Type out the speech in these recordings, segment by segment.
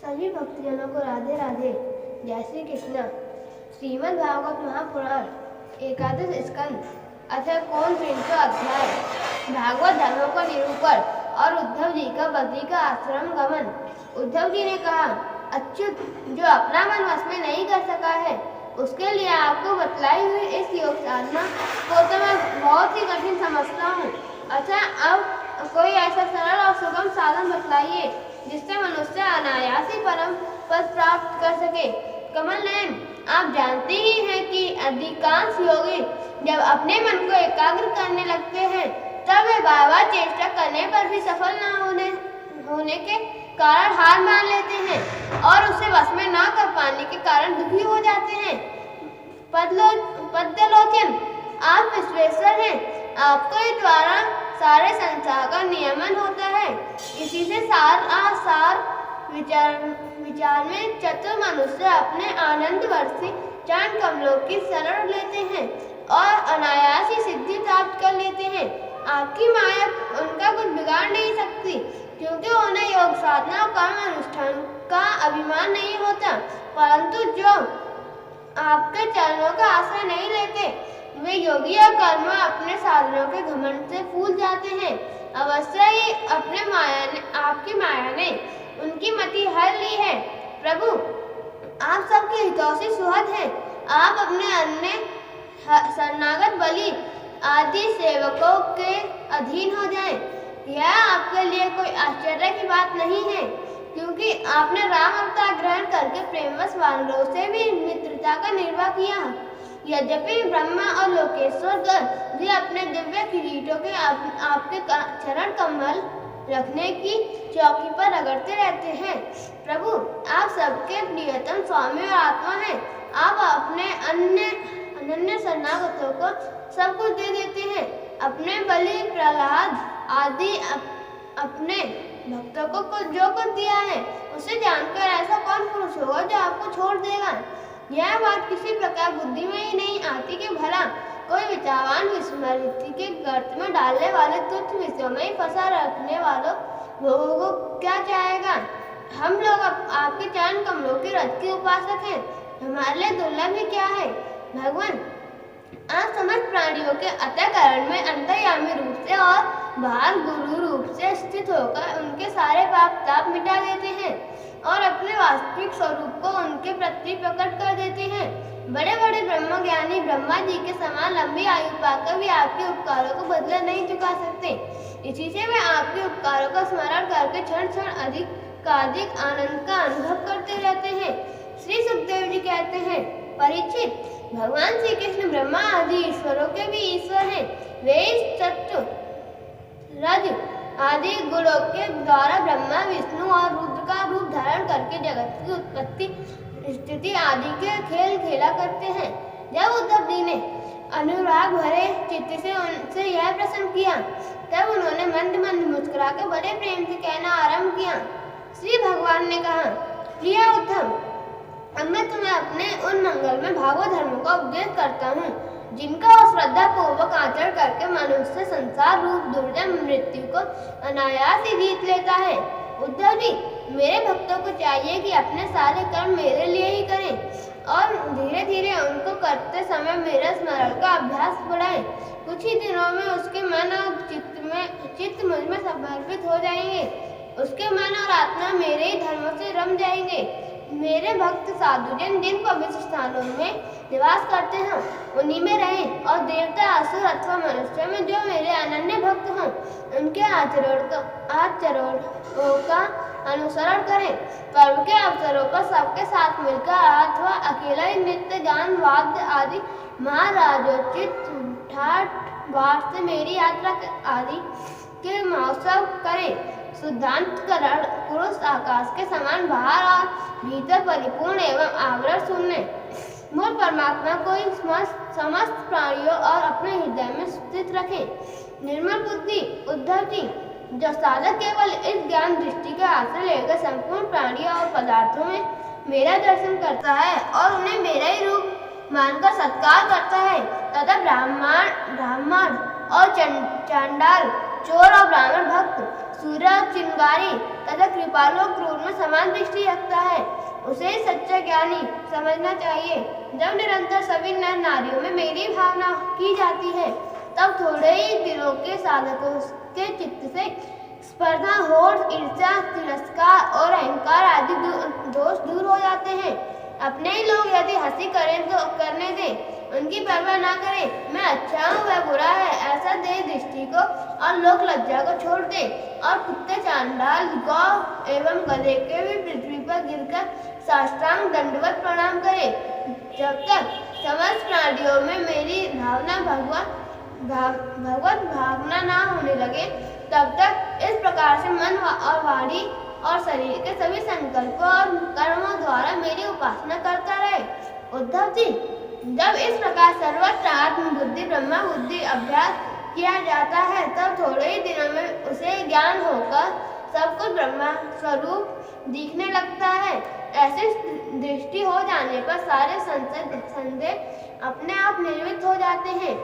सभी भक्तजनों को राधे राधे। जय श्री कृष्ण। श्रीमद् भागवत महापुराण एकादश स्कंद अथवा कौन 300 अध्याय भागवत धर्मों का निरूपण और उद्धव जी का बद्री का आश्रम गमन। उद्धव जी ने कहा, अच्युत, जो अपना मन वश में नहीं कर सका है उसके लिए आपको बतलाई हुई इस योग साधना को तो मैं बहुत ही कठिन समझता हूँ। अच्छा, अब कोई ऐसा सरल और सुगम साधन बतलाइए जिससे मनुष्य अनायास ही परम पद प्राप्त कर सके। कमल नयन, आप जानते ही हैं कि अधिकांश योगी जब अपने मन को एकाग्र करने लगते हैं तब वे बार-बार चेष्टा करने पर भी सफल न होने के कारण हार मान लेते हैं और उसे वश में न कर पाने के कारण दुखी हो जाते हैं। पद्मलोचन, आप विश्वेश्वर हैं। आपके द्वारा सारे संसार का नियमन होता है। इसी से सार विचार में चतुर मनुष्य अपने आनंद वर्षी चरण कमलों की शरण लेते हैं और अनायास ही सिद्धि प्राप्त कर लेते हैं। आपकी माया उनका कुछ बिगाड़ नहीं सकती, क्योंकि उन्हें योग साधना और कर्म अनुष्ठान का अभिमान नहीं होता। परंतु जो आपके चरणों का आश्रय नहीं लेते वे योगी और कर्म अपने साधनों के घमंड से फूल जाते हैं। अवश्य ही आपकी माया ने उनकी मति हर ली है। प्रभु, आप सबके हितौषी सुहृद हैं। आप अपने अन्य शरणागत बलि आदि सेवकों के अधीन हो जाएं। यह आपके लिए कोई आश्चर्य की बात नहीं है, क्योंकि आपने राम अवतार ग्रहण करके प्रेमवश वानरों से भी मित्रता का निर्वाह किया। यद्यपि ब्रह्मा और लोकेश्वर गण भी अपने दिव्य किरीटों के आपके चरण कमल रखने की चौकी पर रगड़ते रहते हैं। प्रभु, आप सबके प्रियतम स्वामी और आत्मा हैं। आप अपने अनन्य शरणागतों को सब कुछ दे देते हैं। अपने बलि, प्रहलाद आदि अपने भक्तों को जो कुछ दिया है उसे जानकर ऐसा कौन पुरुष होगा जो आपको छोड़ देगा। यह बात किसी प्रकार बुद्धि में ही नहीं आती कि भला कोई विचारवान विस्मृति के गर्त में डालने वाले तुच्छ विषयों में ही फंसा रखने वालों लोगों को क्या चाहेगा। हम लोग आपके चरण कमलों के रथ के उपासक हैं। हमारे लिए दुर्लभ ही क्या है। भगवान, आप समस्त प्राणियों के अंतःकरण में अंतर्यामी रूप से और बाहर गुरु रूप से स्थित होकर उनके सारे पाप ताप मिटा देते हैं और अपने वास्तविक स्वरूप को उनके प्रति प्रकट कर देते हैं। बड़े बड़े ब्रह्मज्ञानी ब्रह्मा जी के समान लंबी आयु पाकर भी आपके उपकारों को बदला नहीं चुका सकते। इसी से वे आपके उपकारों का स्मरण करके क्षण क्षण अधिक आनंद का अनुभव करते रहते हैं। श्री सुखदेव जी कहते हैं, परीक्षित, भगवान श्री कृष्ण ब्रह्मा आदि ईश्वरों के भी ईश्वर हैं। वे सत्य रज आदि गुणों के द्वारा ब्रह्मा, विष्णु और रुद्र का रूप धारण करके जगत की उत्पत्ति, स्थिति आदि के खेल खेला करते हैं। जब उद्धव जी ने अनुराग भरे चित्त से उनसे यह प्रश्न किया तब उन्होंने मंद मंद मुस्कुरा कर बड़े प्रेम से कहना आरंभ किया। श्री भगवान ने कहा, प्रिय उद्धव, अब मैं तुम्हें अपने उन मंगल में भागवत धर्म का उपदेश करता हूँ जिनका श्रद्धा पूर्वक आचरण करके मनुष्य संसार रूप दुर्जन मृत्यु को अनायास ही जीत लेता है। उद्धव जी, मेरे भक्तों को चाहिए कि अपने सारे कर्म मेरे लिए ही करें और धीरे धीरे उनको करते समय मेरे स्मरण का अभ्यास बढ़ाएं। कुछ ही दिनों में उसके मन और चित्त मुझ में समर्पित हो जाएंगे। उसके मन और आत्मा मेरे ही धर्मों से रम जाएंगे। मेरे भक्त साधुजन जिन पवित्र स्थानों में निवास करते हैं उन्हीं में रहें और देवता, असुर अथवा मनुष्य में जो मेरे अनन्य भक्त हों उनके आचरणों का अनुसरण करें। पर्व के अवसरों पर सबके साथ मिलकर अथवा अकेला ही नृत्य, गान, वाद्य आदि महाराजोचित ठाठ बाट से मेरी यात्रा आदि के महोत्सव करें। शुद्धांतकरण पुरुष आकाश के समान बाहर और भीतर परिपूर्ण एवं आवरण शून्य मूल परमात्मा को समस्त प्राणियों और अपने हृदय में स्थित रखें। निर्मल बुद्धि उद्धव जी, जो साधक केवल इस ज्ञान दृष्टि का आश्रय लेकर संपूर्ण प्राणियों और पदार्थों में मेरा दर्शन करता है और उन्हें मेरा ही रूप मानकर सत्कार करता है तथा ब्राह्मण और चांडाल चोर और ब्राह्मण भक्त, सूर्य और चिंगारी तथा कृपालु और क्रूर में समान दृष्टि रखता है, उसे ही सच्चा ज्ञानी समझना चाहिए। जब निरंतर सभी नर नारियों में मेरी भावना की जाती है, तब थोड़े ही दिनों के साधकों के चित्त से स्पर्धा, होड़, ईर्ष्या, तिरस्कार और अहंकार आदि दोष दूर हो जाते हैं। अपने ही लोग यदि हंसी करें तो करने दें, उनकी परवाह ना करें, मैं अच्छा हूँ वह बुरा है, ऐसा दे दृष्टि को और लोक लज्जा को छोड़ दे और कुत्ते, चांडाल, गौ एवं गधे के भी पृथ्वी पर गिरकर साष्टांग दंडवत प्रणाम करे। जब तक समस्त प्राणियों में मेरी भावना भगवत भावना ना होने लगे, तब तक इस प्रकार से मन और वाणी और शरीर के सभी संकल्पों और कर्मों द्वारा मेरी उपासना करता रहे। उद्धव जी, जब इस प्रकार सर्वत्र आत्म बुद्धि ब्रह्म बुद्धि अभ्यास किया जाता है, तब थोड़े ही दिनों में उसे ज्ञान होकर सब कुछ ब्रह्म स्वरूप दिखने लगता है। ऐसी दृष्टि हो जाने पर सारे संदेह अपने आप निर्मित हो जाते हैं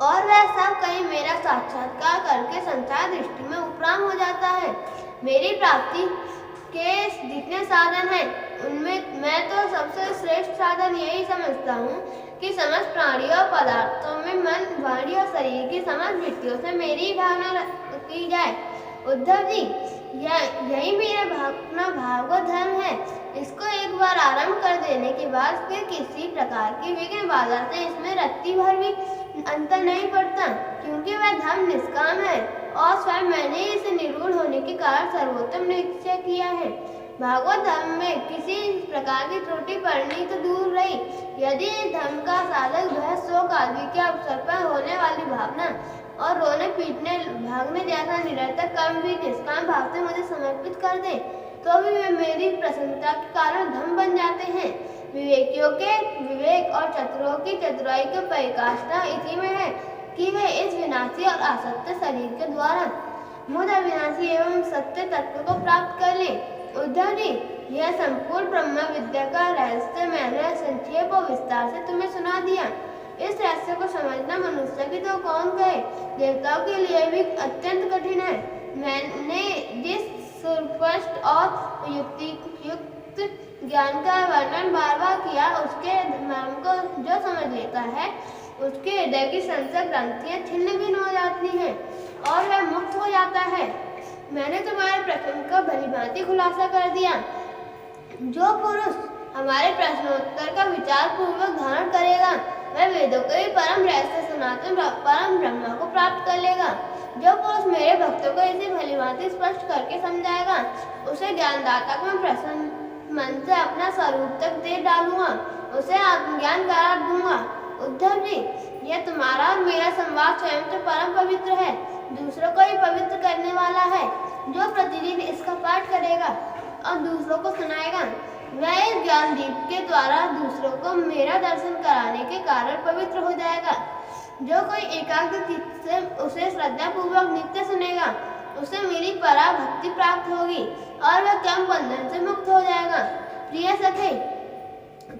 और वह सब कहीं मेरा साक्षात्कार करके संसार दृष्टि में उपराम हो जाता है। मेरी प्राप्ति के जितने साधन हैं, उनमें मैं तो सबसे श्रेष्ठ साधन यही समझता हूँ कि समस्त प्राणियों और पदार्थों में मन, वाणी और शरीर की समस्त वृत्तियों से मेरी भावना की जाए। उद्धव जी, यही मेरा अपना भागवत धर्म है। इसको एक बार आरंभ कर देने के बाद फिर किसी प्रकार की विघ्न बाधा से इसमें रत्ती भर भी अंतर नहीं पड़ता, क्योंकि वह धर्म निष्काम है और स्वयं मैंने इसे निरूढ़ होने के कारण सर्वोत्तम निश्चय किया है। भागवत धर्म में किसी प्रकार की त्रुटि पड़नी तो दूर रही, यदि धर्म का साधक बहस शोक आदि के अवसर पर होने वाली भावना और रोने पीटने भागने जैसा निरर्थक कर्म भी निष्काम भाव से मुझे समर्पित कर दे, तो भी वे मेरी प्रसन्नता के कारण धर्म बन जाते हैं। विवेकियों के विवेक और चतुरों की चतुराई की पराकाष्ठा इसी में है कि वे इस विनाशी और असत्य शरीर के द्वारा मुझ अविनाशी एवं सत्य तत्व को प्राप्त कर लें। उद्धव जी, यह संपूर्ण ब्रह्म विद्या का रहस्य मैंने संक्षेप और विस्तार से तुम्हें सुना दिया। इस रहस्य को समझना मनुष्य की तो कौन कहे, देवताओं के लिए भी अत्यंत कठिन है। मैंने जिस सुस्पष्ट और युक्त ज्ञान का वर्णन बार बार किया, उसके मर्म को जो समझ लेता है, उसके हृदय की संसद ग्रंथियां छिन्न भिन्न हो जाती हैं और वह मुक्त हो जाता है। मैंने तुम्हारे प्रश्न का भलीभांति खुलासा कर दिया। जो पुरुष हमारे प्रश्नोत्तर का विचार पूर्वक धारण करेगा, वह वेदों के भी परम रहस्य सनातन परम ब्रह्म को प्राप्त कर लेगा। जो पुरुष मेरे भक्तों को इसे भलीभांति स्पष्ट करके समझाएगा, उसे ज्ञानदाता को मैं प्रसन्न मन से अपना स्वरूप तक दे डालूंगा, उसे आत्मज्ञान करा दूंगा। उद्धव जी, यह तुम्हारा और मेरा संवाद स्वयं तो परम पवित्र है, दूसरों को भी पवित्र करने वाला है। जो प्रतिदिन इसका पाठ करेगा और दूसरों को सुनाएगा, वह इस ज्ञान दीप के द्वारा दूसरों को मेरा दर्शन कराने के कारण पवित्र हो जाएगा। जो कोई एकाग्र चित्त से उसे श्रद्धा पूर्वक नित्य सुनेगा, उसे मेरी परा भक्ति प्राप्त होगी और वह कर्म बंधन से मुक्त हो जाएगा। प्रिय सखे,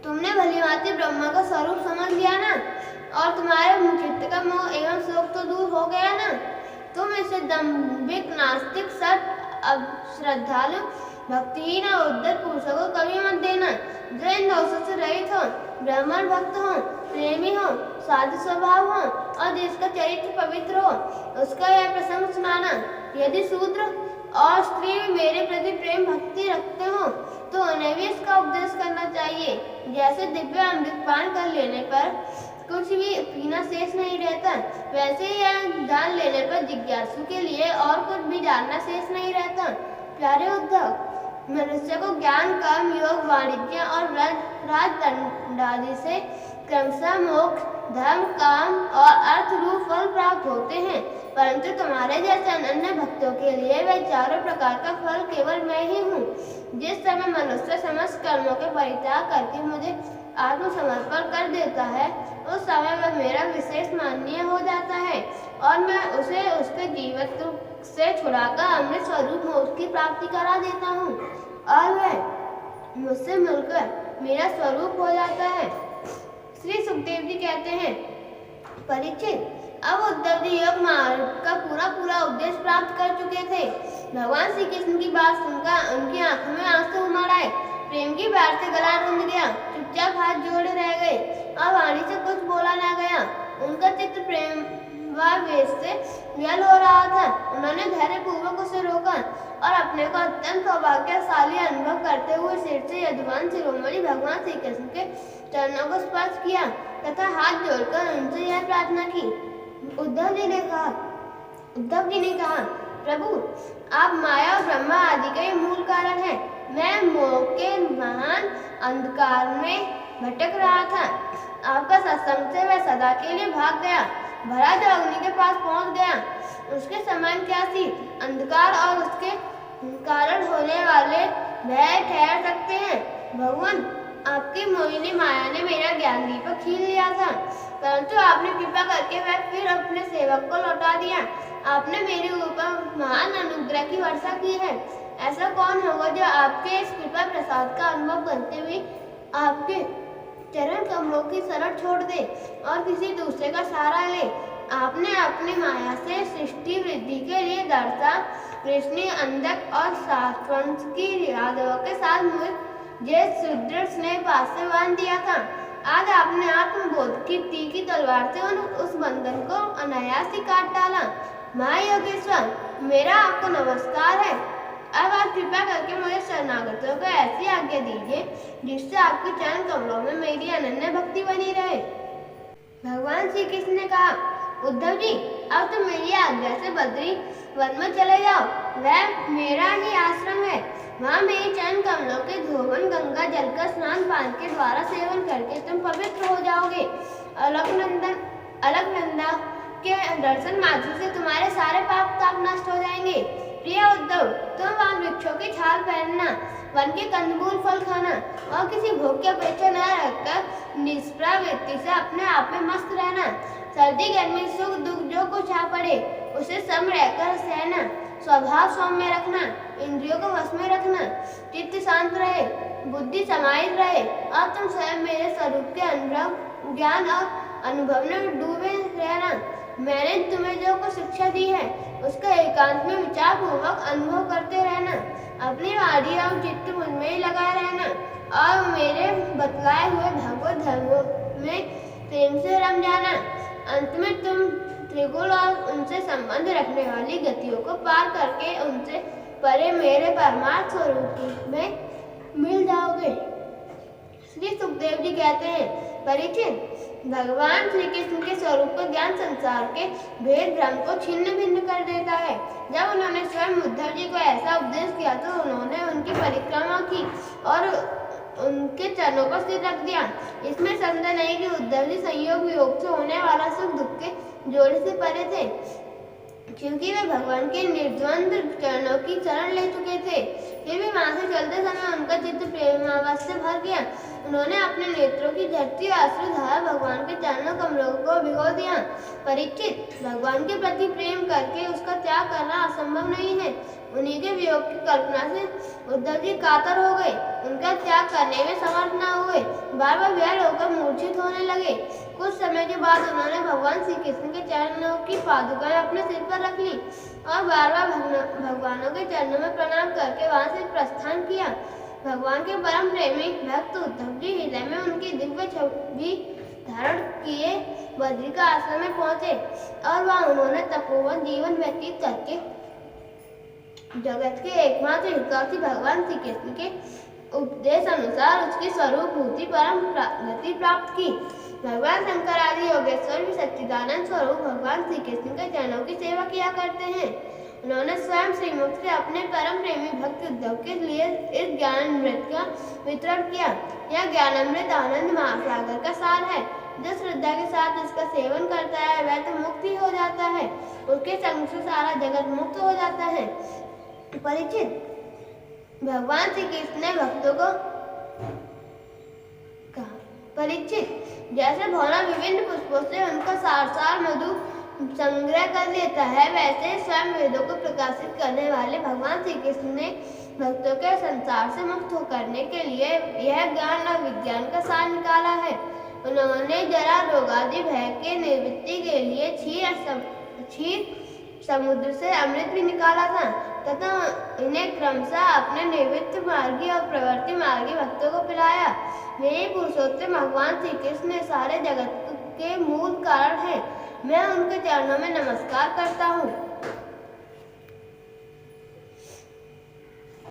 तुमने भलीभांति ब्रह्मा का स्वरूप समझ लिया ना, और तुम्हारे चित्त का मोह एवं शोक तो दूर हो गया ना। तुम इसे दंभिक, नास्तिक, सत, श्रद्धालु, भक्तिहीन और उद्धत पुरुषों को कभी मत देना, जो इन दोषों से रहित हो, ब्राह्मण भक्त हो, प्रेमी हो, साधु स्वभाव हो और जिसका चरित्र पवित्र हो, उसका यह प्रसंग सुनाना। यदि शूद्र और स्त्री मेरे प्रति प्रेम भक्ति रखते हो, तो उन्हें भी इसका उपदेश करना चाहिए। जैसे दिव्य अमृत पान कर लेने पर कुछ भी पीना शेष नहीं रहता, वैसे ही यह जान लेने पर जिज्ञासु के लिए और कुछ भी जानना शेष नहीं रहता। प्यारे उद्धव, मनुष्य को ज्ञान, कर्म, योग, वाणिज्य और राजदंडादि से क्रमशः मोक्ष, धर्म, काम और अर्थ रूप फल प्राप्त होते हैं, परंतु तुम्हारे जैसे अनन्य भक्तों के लिए वे चारों प्रकार का फल केवल मैं ही हूँ। जिस समय मनुष्य समस्त कर्मों के परित्याग करके मुझे आत्मसमर्पण कर देता है, उस समय वह मेरा विशेष माननीय हो जाता है और मैं उसे उसके जीवत्व से छुड़ाकर अमृत स्वरूप मोक्ष की प्राप्ति करा देता हूँ और वह मुझसे मिलकर मेरा स्वरूप हो जाता है। श्री सुखदेव जी कहते हैं, परीक्षित, अब उद्धव जी योग मार्ग का पूरा उपदेश प्राप्त कर चुके थे। भगवान श्री कृष्ण की बात सुनकर उनकी आंखों में आंसू उमड़ आए। प्रेम की बाढ़ से गला रुंध गया, चुपचाप हाथ जोड़े रह गए और वाणी से कुछ बोला ना गया। उनका चित्त प्रेम व वेश से जल हो रहा था। उन्होंने धैर्य पूर्वक उसे रोका और अपने को अत्यंत सौभाग्यशाली अनुभव करते हुए सिर से यजमान शिरोमणि भगवान श्री कृष्ण के चरणों को स्पर्श किया तथा हाथ जोड़कर उनसे यह प्रार्थना की। उद्धव जी ने कहा, प्रभु, आप माया और ब्रह्मा आदि के मूल कारण हैं। मैं मोह के महान अंधकार में भटक रहा था। आपका सत्संग से वह सदा के लिए भाग गया। भरा जो अग्नि के पास पहुंच गया, उसके समान क्या सी अंधकार और उसके कारण होने वाले भय ठहर सकते हैं। भगवान, आपकी मोहिनी माया ने मेरा ज्ञान दीपक छीन लिया था, परंतु आपने कृपा करके वह फिर अपने सेवक को लौटा दिया। आपने मेरे ऊपर महान अनुग्रह की वर्षा की है। ऐसा कौन होगा जो आपके इस कृपा प्रसाद का अनुभव करते हुए आपके चरण कमलों की शरण छोड़ दे और किसी दूसरे का सहारा ले। आपने अपनी माया से सृष्टि वृद्धि के लिए दर्शा, कृष्ण, अंधक और सातवंश की यादवों के साथ मुझे सुदृढ़ स्नेह पास से बांध दिया था। आज आपने आत्मबोध की तीखी तलवार से उस बंधन को अनायास ही काट डाला। महायोगेश्वर, मेरा आपको नमस्कार है। अब आप कृपा करके मुझे शरणागतों को ऐसी आज्ञा दीजिए जिससे आपके चरण कमलों में मेरी अनन्य भक्ति बनी रहे। भगवान श्री कृष्ण ने कहा, उद्धव जी, अब तो मेरी आज्ञा से बद्री वन में चले जाओ। वह मेरा ही आश्रम है। वहाँ मेरे चरण कमलों के धोवन गंगा जल का स्नान पान के द्वारा सेवन करके तुम पवित्र हो जाओगे। अलकनंदा के दर्शन मात्र से तुम्हारे सारे पाप ताप नष्ट हो जाएंगे। प्रिय उद्धव, तुम वहाँ वृक्षों की छाल पहनना, वन के कंदमूल फल खाना और किसी भोग की अपेक्षा न रखकर निष्प्रवृत्ति से अपने आप में मस्त रहना। सर्दी गर्मी सुख दुख जो कुछ आ पड़े उसे सम रहकर सहना। स्वभाव सौम्य रखना, इंद्रियों को वश में रखना, चित्त शांत रहे, बुद्धि समाहित रहे और तुम स्वयं मेरे स्वरूप के अनुभव, ज्ञान और अनुभव में डूबे रहना। मैंने तुम्हें जो कुछ शिक्षा दी है उसका एकांत में विचार पूर्वक अनुभव करते रहना। अपनी वाणी और चित्त मुझ में ही लगाए रहना और मेरे बतलाए हुए भगवत धर्मों में प्रेम से रम जाना। अंत में तुम त्रिगुण और उनसे संबंध रखने वाली गतियों को पार करके उनसे परे मेरे परमार्थ स्वरूप में मिल जाओगे। श्री सुखदेव जी कहते हैं, परीक्षित, भगवान श्री कृष्ण के स्वरूप का ज्ञान संसार के भेद भ्रम को छिन्न भिन्न कर देता है। जब उन्होंने स्वयं उद्धव जी को ऐसा उपदेश किया तो उन्होंने उनकी परिक्रमा की और उनके चरणों पर सिर रख दिया। इसमें संदेह नहीं कि उद्धव जी संयोग वियोग से होने वाला सुख दुख के जोड़े से परे थे, क्योंकि वे भगवान के निर्द्वंद चरणों की शरण ले चुके थे। फिर भी वहां से चलते समय उनका चित्त प्रेमावेश से भर गया। उन्होंने अपने नेत्रों की झरती अश्रुधारा भगवान के चरणों कमलों को भिगो दिया। परीक्षित, भगवान के प्रति प्रेम करके उसका त्याग करना असंभव नहीं है। उन्हीं के वियोग की कल्पना से उद्धव जी कातर हो गए, उनका त्याग करने में समर्थ न हुए, बार बार व्यर्थ होकर मूर्छित होने लगे। कुछ समय के बाद उन्होंने भगवान श्री कृष्ण के चरणों की पादुकाएं अपने सिर पर रख ली और बार बार भगवानों के चरणों में प्रणाम करके वहां से प्रस्थान किया। भगवान के परम प्रेमी भक्त उद्धव जी हृदय में उनकी दिव्य छवि धारण किए बद्री का आश्रम में पहुंचे और वहां उन्होंने तपोवन जीवन व्यतीत करके जगत के एकमात्र हितैषी भगवान श्री कृष्ण के उपदेश अनुसार उसकी स्वरूप भूति परम गति प्राप्त की। भगवान शंकर आदि योगेश्वर भी सच्चिदानंद स्वरूप भगवान श्री कृष्ण के चरणों की सेवा किया करते हैं। उन्होंने स्वयं श्रीमुख से अपने परम प्रेमी भक्त उद्धव के लिए इस ज्ञान अमृत का वितरण किया। यह ज्ञान अमृत आनंद महासागर का सार है। जो श्रद्धा के साथ इसका सेवन करता है वह तो मुक्त ही हो जाता है, उसके संग से सारा जगत मुक्त हो जाता है। परीक्षित, भगवान श्री कृष्ण ने भक्तों को कहा, परीक्षित, जैसे भौरा विभिन्न पुष्पों से उनका सार मधु संग्रह कर लेता है, वैसे स्वयं वेदों को प्रकाशित करने वाले भगवान श्री कृष्ण ने भक्तों के संसार से मुक्त हो करने के लिए यह ज्ञान और विज्ञान का सार निकाला है। उन्होंने जरा रोगादि भय के निवृत्ति के लिए क्षीर समुद्र से अमृत भी निकाला था तथा इन्हें क्रमशः अपने निवृत्त मार्गी और प्रवृत्ति मार्गी भक्तों को पिलाया। वे पुरुषोत्तम भगवान श्री कृष्ण सारे जगत के मूल कारण हैं। मैं उनके चरणों में नमस्कार करता हूँ।